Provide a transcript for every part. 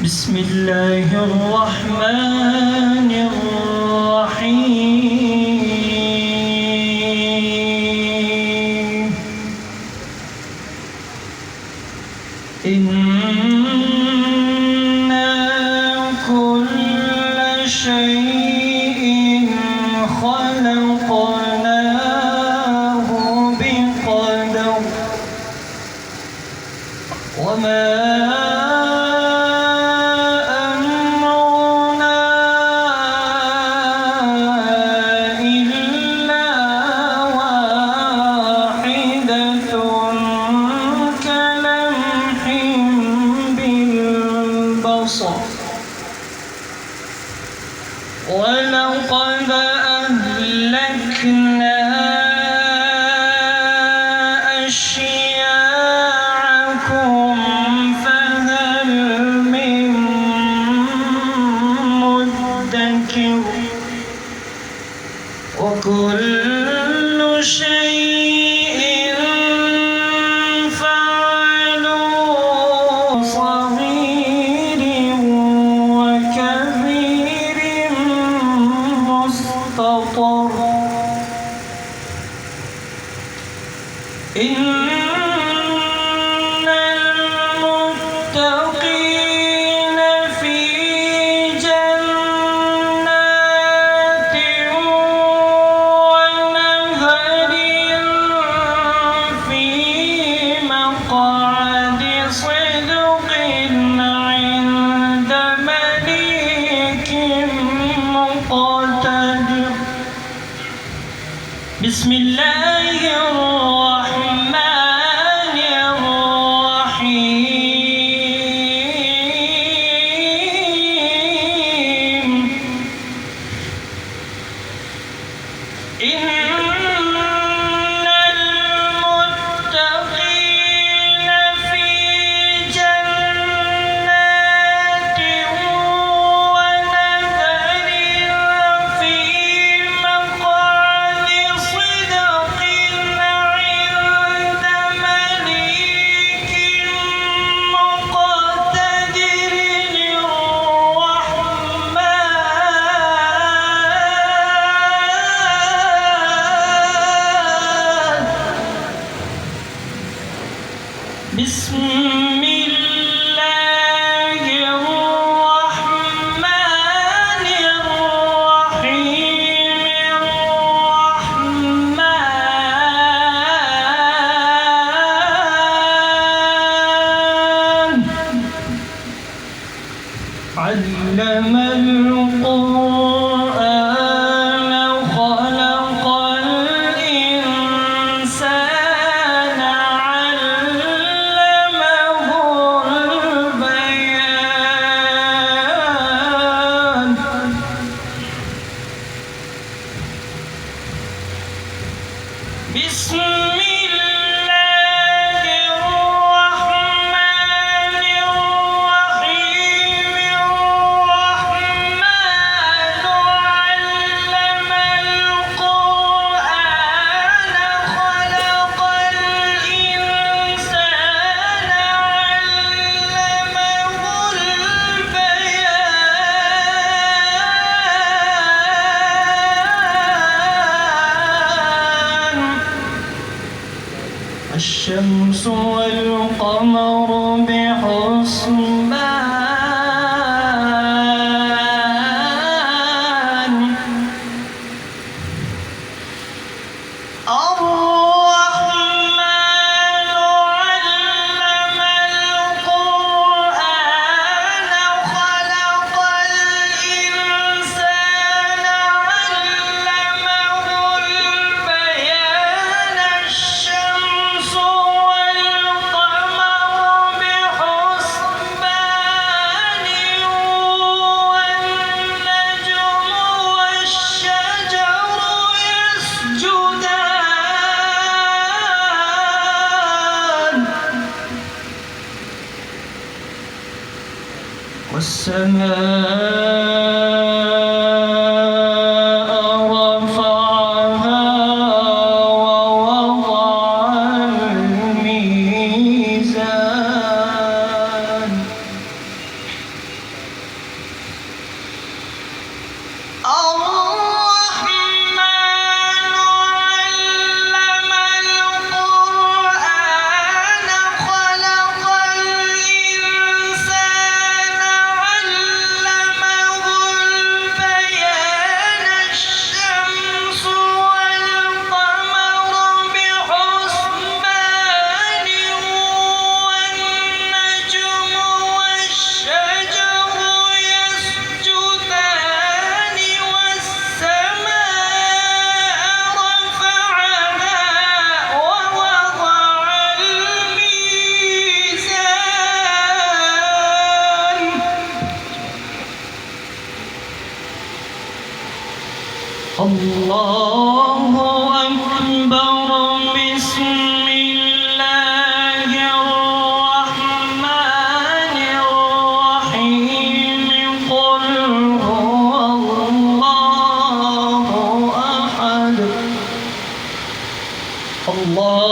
بسم الله الرحمن الرحيم إنا كل شيء خلقناه بقدر وما ولقد أهلكنا أشياعكم فهل من مدكر وكل شيء فعلوه صغير وكبير مستطر إن المتقين في جنات ونهر في مقعد صدق عند مليك مقتدر بسم الله الرحمن الرحيم إن المتقين في جنات ونهر في مقعد صدق عند مليك مقتدر بسم الله الرحمن الرحيم الرحمن علم القرآن خلق الإنسان علمه البيان بسم الله الرحمن الرحيم الرحمن علم القرآن خلق الإنسان علمه البيان الشمس والقمر بحسبان الرحمن علم القرآن خلق الإنسان علمه البيان الشمس والقمر بحسبان والنجم والشجر يسجدان والسماء رفعها ووضع الميزان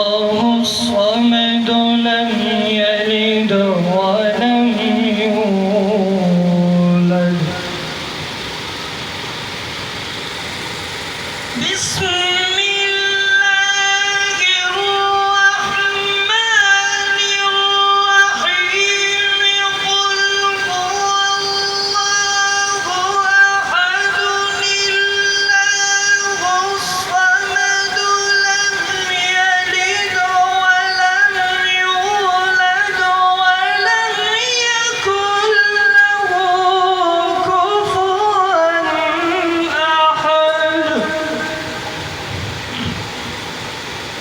الله الصمد لم يلد ولم يولد. بسم الله الرحمن الرحيم. قل هو الله أحد الله الصمد لم يلد ولم يولد ولم يكن له كفوا أحد.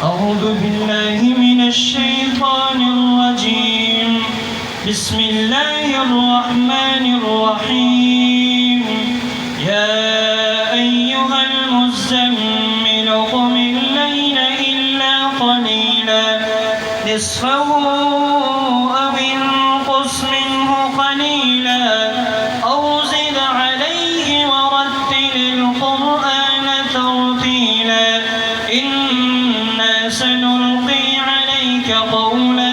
أعوذ بالله من الشيطان الرجيم. بسم الله الرحمن الرحيم. يا أيها المزمل قم الليل إلا قليلا نصفه أو انقص منه قليلا أو زد عليه ورتل القرآن ترتيلا. إنا سنلقي عليك قولا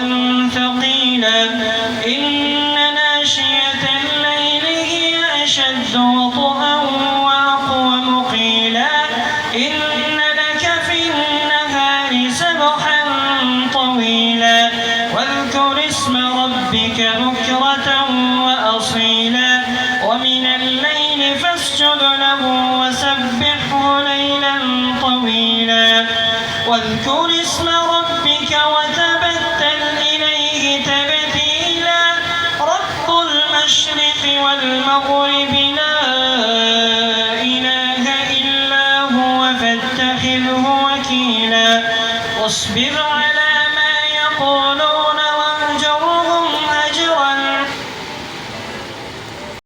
ثقيلا. إن ناشئة الليل هي أشد وطئا وأقوم قيلا. إن لك في النهار سبحا طويلا. واذكر اسم ربك بكرة وأصيلا. ومن الليل فاسجد له وسبحه ليلا طويلا. واذكر اسم ربك وتبتل إليه تبتيلا. رب المشرق والمغرب لا إله إلا هو فاتخذه وكيلا. واصبر